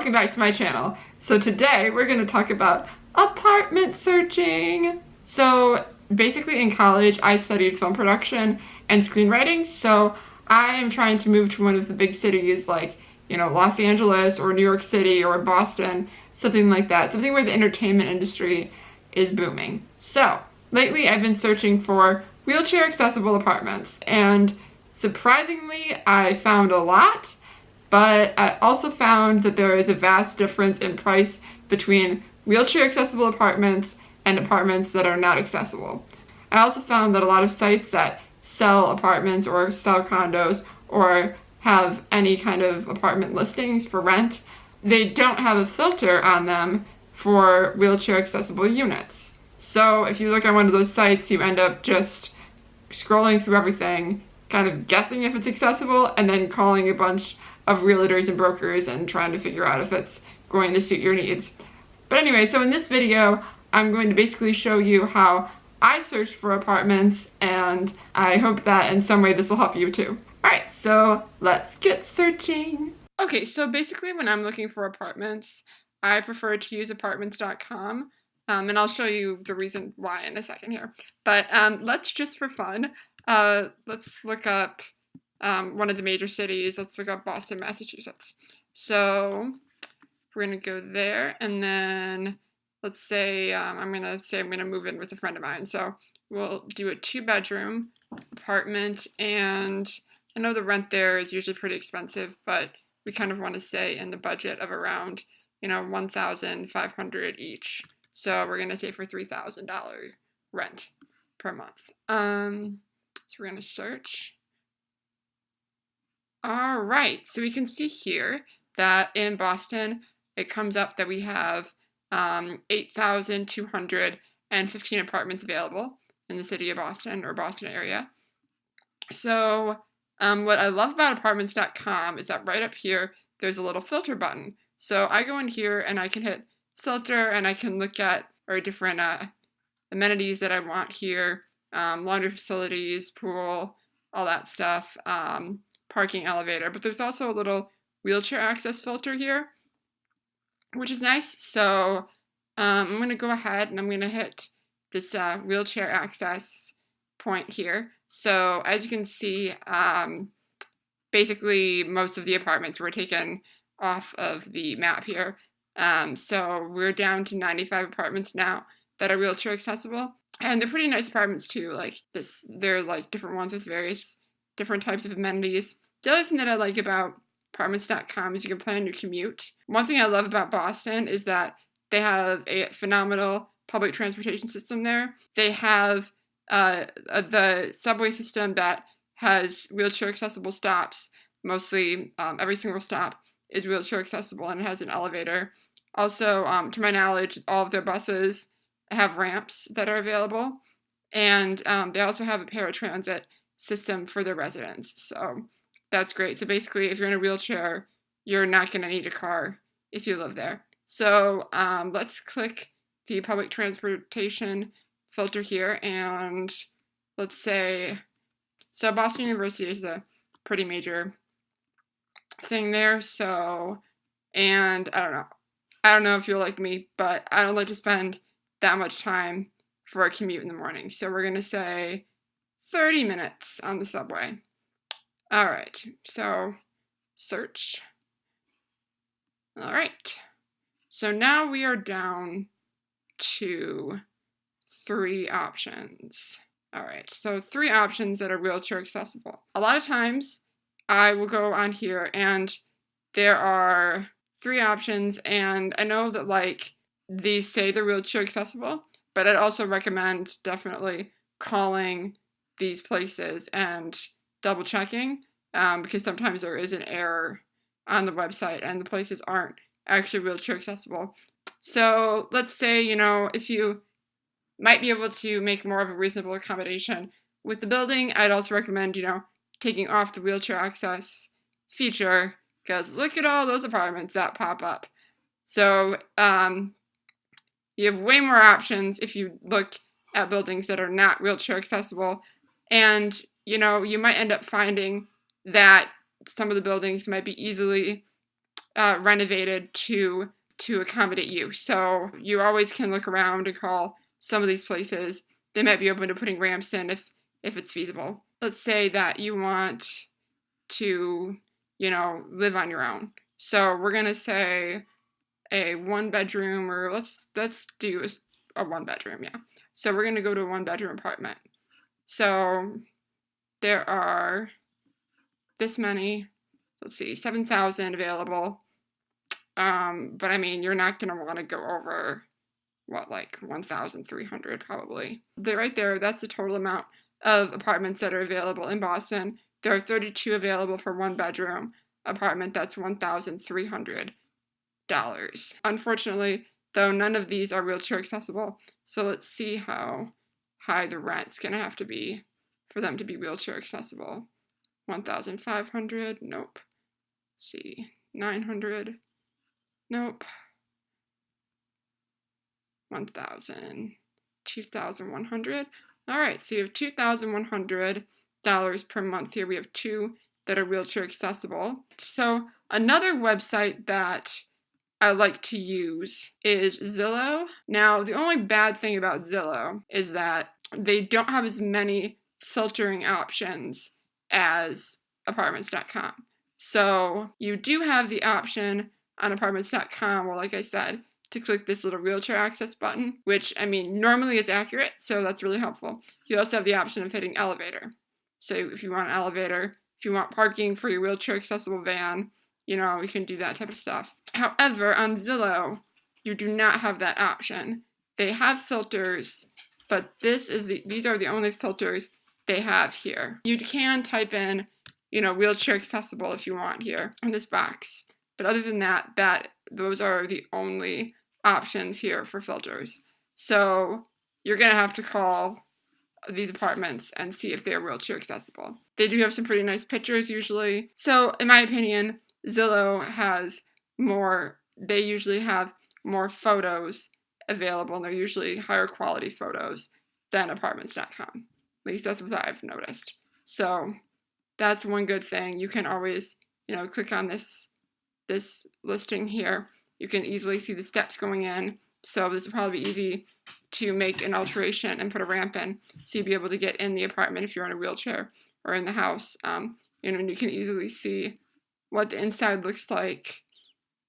welcome back to my channel. So today we're going to talk about apartment searching. So basically in college I studied film production and screenwriting, so I am trying to move to one of the big cities like, Los Angeles or New York City or Boston, something like that, something where the entertainment industry is booming. So lately I've been searching for wheelchair accessible apartments, and surprisingly I found a lot. But I also found that there is a vast difference in price between wheelchair accessible apartments and apartments that are not accessible. I also found that a lot of sites that sell apartments or sell condos or have any kind of apartment listings for rent, they don't have a filter on them for wheelchair accessible units. So if you look at one of those sites, you end up just scrolling through everything, kind of guessing if it's accessible, and then calling a bunch of realtors and brokers and trying to figure out if it's going to suit your needs. But anyway, so in this video, I'm going to basically show you how I searched for apartments, and I hope that in some way this will help you too. Alright, so let's get searching. Okay, so basically when I'm looking for apartments, I prefer to use apartments.com, and I'll show you the reason why in a second here. But let's just for fun, let's look up one of the major cities. Let's look up Boston, Massachusetts. So we're gonna go there, and then let's say I'm gonna move in with a friend of mine. So we'll do a 2-bedroom apartment, and I know the rent there is usually pretty expensive, but we kind of want to stay in the budget of around $1,500 each. So we're gonna say for $3,000 rent per month. So we're gonna search. All right, so we can see here that in Boston, it comes up that we have 8,215 apartments available in the city of Boston or Boston area. So what I love about apartments.com is that right up here, there's a little filter button. So I go in here and I can hit filter, and I can look at different amenities that I want here, laundry facilities, pool, all that stuff. Parking, elevator, but there's also a little wheelchair access filter here, which is nice. So I'm going to go ahead and I'm going to hit this wheelchair access point here. So as you can see, basically most of the apartments were taken off of the map here. So we're down to 95 apartments now that are wheelchair accessible, and they're pretty nice apartments too. Like this, they're like different ones with various different types of amenities. The other thing that I like about apartments.com is you can plan your commute. One thing I love about Boston is that they have a phenomenal public transportation system there. They have the subway system that has wheelchair accessible stops. Mostly every single stop is wheelchair accessible, and it has an elevator. Also, to my knowledge, all of their buses have ramps that are available, and they also have a paratransit system for their residents. So that's great. So basically, if you're in a wheelchair, you're not going to need a car if you live there. So let's click the public transportation filter here, and let's say, so Boston University is a pretty major thing there. So, and I don't know if you're like me, but I don't like to spend that much time for a commute in the morning. So we're going to say 30 minutes on the subway. All right, so search. All right, so now we are down to 3 options. All right, so 3 options that are wheelchair accessible. A lot of times I will go on here and there are 3 options, and I know that like these say they're wheelchair accessible, but I'd also recommend definitely calling these places and double checking, because sometimes there is an error on the website and the places aren't actually wheelchair accessible. So let's say, if you might be able to make more of a reasonable accommodation with the building, I'd also recommend, taking off the wheelchair access feature, because look at all those apartments that pop up. So you have way more options if you look at buildings that are not wheelchair accessible, and you might end up finding that some of the buildings might be easily renovated to accommodate you. So you always can look around and call some of these places. They might be open to putting ramps in if it's feasible. Let's say that you want to, live on your own. So we're gonna say a 1-bedroom, or let's do a 1-bedroom, yeah. So we're gonna go to a 1-bedroom apartment. So there are this many, let's see, 7,000 available. But I mean, you're not gonna want to go over like 1,300 probably. Right there, that's the total amount of apartments that are available in Boston. There are 32 available for 1-bedroom apartment. That's $1,300. Unfortunately, though, none of these are wheelchair accessible. So let's see how high the rent's gonna have to be for them to be wheelchair accessible. 1,500, nope. Let's see, 900, nope. 1,000, 2,100. All right, so you have $2,100 per month here. We have 2 that are wheelchair accessible. So another website that I like to use is Zillow. Now, the only bad thing about Zillow is that they don't have as many filtering options as apartments.com. So you do have the option on apartments.com, where, like I said, to click this little wheelchair access button, which, I mean, normally it's accurate, so that's really helpful. You also have the option of hitting elevator. So if you want an elevator, if you want parking for your wheelchair accessible van, you can do that type of stuff. However, on Zillow, you do not have that option. They have filters, but these are the only filters they have here. You can type in, wheelchair accessible if you want here in this box. But other than that, those are the only options here for filters. So you're gonna have to call these apartments and see if they're wheelchair accessible. They do have some pretty nice pictures usually. So in my opinion, Zillow has they usually have more photos available, and they're usually higher quality photos than apartments.com. At least that's what I've noticed. So that's one good thing. You can always, click on this listing here. You can easily see the steps going in. So this will probably be easy to make an alteration and put a ramp in, so you'll be able to get in the apartment if you're in a wheelchair, or in the house. And you can easily see what the inside looks like.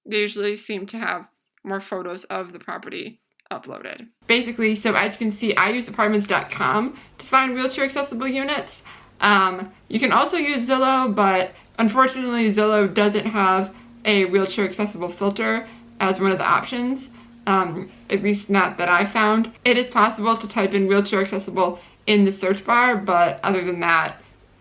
They usually seem to have more photos of the property uploaded. Basically, so as you can see, I use apartments.com to find wheelchair accessible units. You can also use Zillow, but unfortunately Zillow doesn't have a wheelchair accessible filter as one of the options, at least not that I found. It is possible to type in wheelchair accessible in the search bar, but other than that,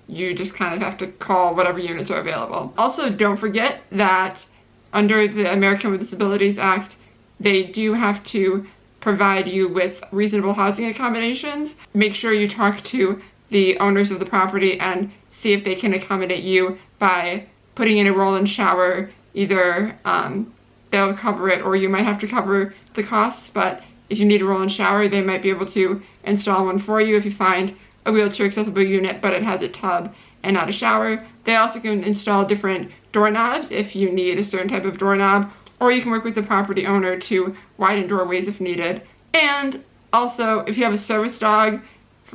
you just kind of have to call whatever units are available. Also, don't forget that under the American with Disabilities Act, they do have to provide you with reasonable housing accommodations. Make sure you talk to the owners of the property and see if they can accommodate you by putting in a roll-in shower. Either they'll cover it, or you might have to cover the costs, but if you need a roll-in shower, they might be able to install one for you if you find a wheelchair accessible unit but it has a tub and not a shower. They also can install different doorknobs if you need a certain type of doorknob, or you can work with the property owner to widen doorways if needed. And also, if you have a service dog,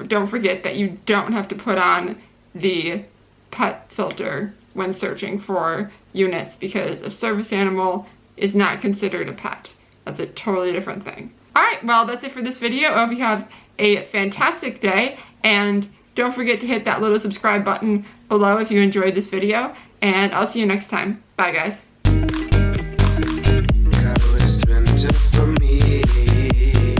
don't forget that you don't have to put on the pet filter when searching for units, because a service animal is not considered a pet. That's a totally different thing. Alright, well, that's it for this video. I hope you have a fantastic day, and don't forget to hit that little subscribe button below if you enjoyed this video, and I'll see you next time. Bye, guys.